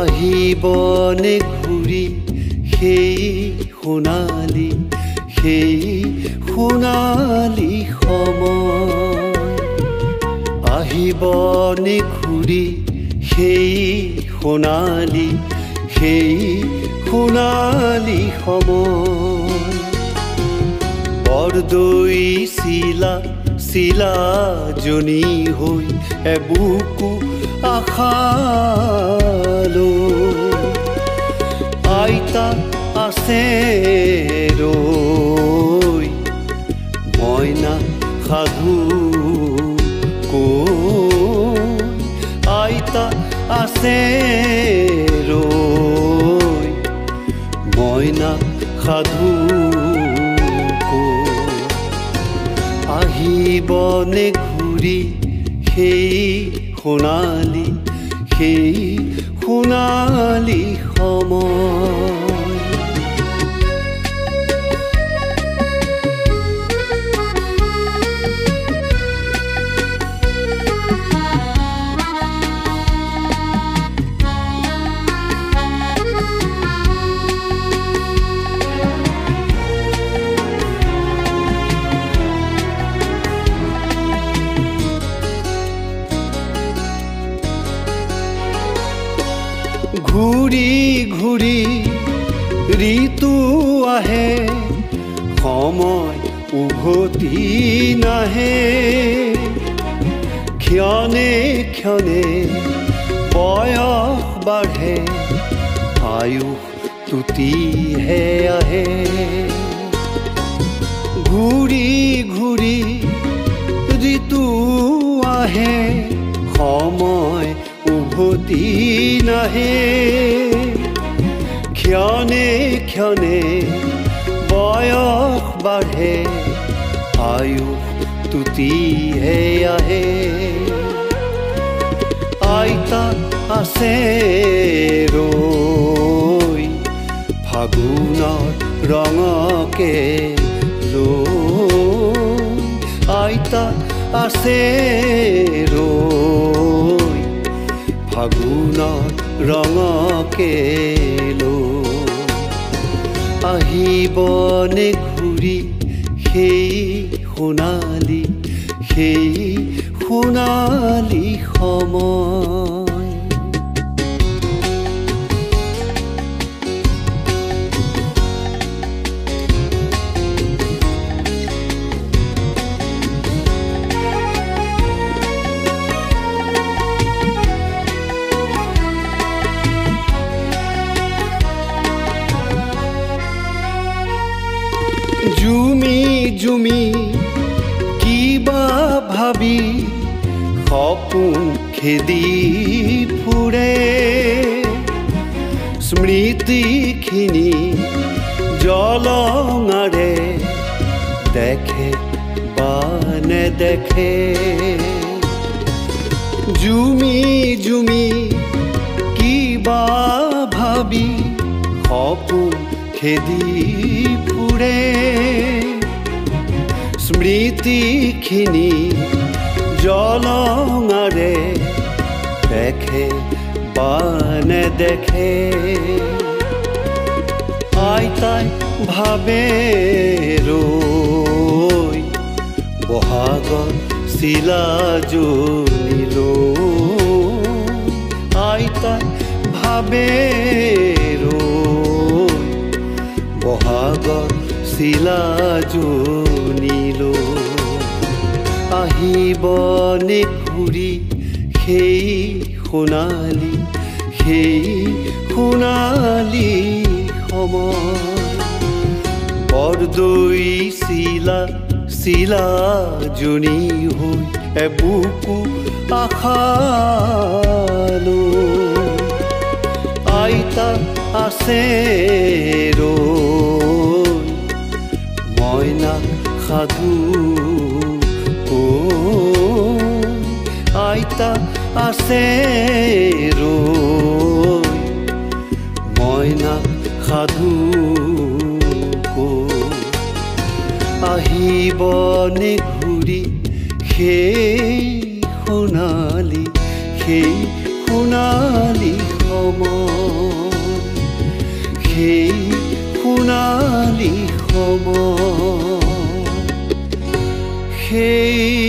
আহিবনে ঘূৰি সেই সোণালী সময় আহিবনে ঘূৰি সেই সোণালী সময় বৰদৈ চিলাজনী হৈ এবুকু আশালৈ আইতা আছে ৰৈ মইনা সাধু কৈ আইতা আছে ৰৈ মইনা সাধু কৈ আহিবনে ঘূৰি সেই সোণালী সময় ঘূৰি ঘূৰি ঋতু আহে সময় উভতি নাহে ক্ষণে ক্ষণে বয়স বাঢ়ে আয়ুস টুটিহে আহে ঘূৰি ঘূৰি ঋতু আহে সময় উভতি নাহে ক্ষণে ক্ষণে বয়স বাঢ়ে আয়ুস টুটিহে আহে আইতা আছে ৰৈ ফাগুনৰ ৰঙকে লৈ আইতা আছে ৰৈ ফাগুনৰ ৰঙকে লৈ আহিবনে ঘূৰি সেই সোণালী সময় জুমি জুমি কিবা ভাবি সপোন খেদি ফুৰে স্মৃতিখিনি জলঙাৰে দেখে বা নেদেখে জুমি জুমি কিবা ভাবি সপোন খেদি ফুৰে স্মৃতিখিনি জলঙাৰে দেখে বা নেদেখে আইতাই ভাবে ৰৈ বহাগৰ চিলাজনীলৈ আইতাই ভাবে ৰৈ বহাগৰ চিলাজনীলৈ আহিবনে ঘূৰি সেই সোণালী সময় বৰদৈ চিলাজনী হৈ এবুকু আশালৈ আইতা আছে ৰৈ মইনা সাধু কৈ আইতা আছে ৰৈ মইনা সাধু কৈ আহিবনে ঘূৰি সেই সোণালী সময় সেই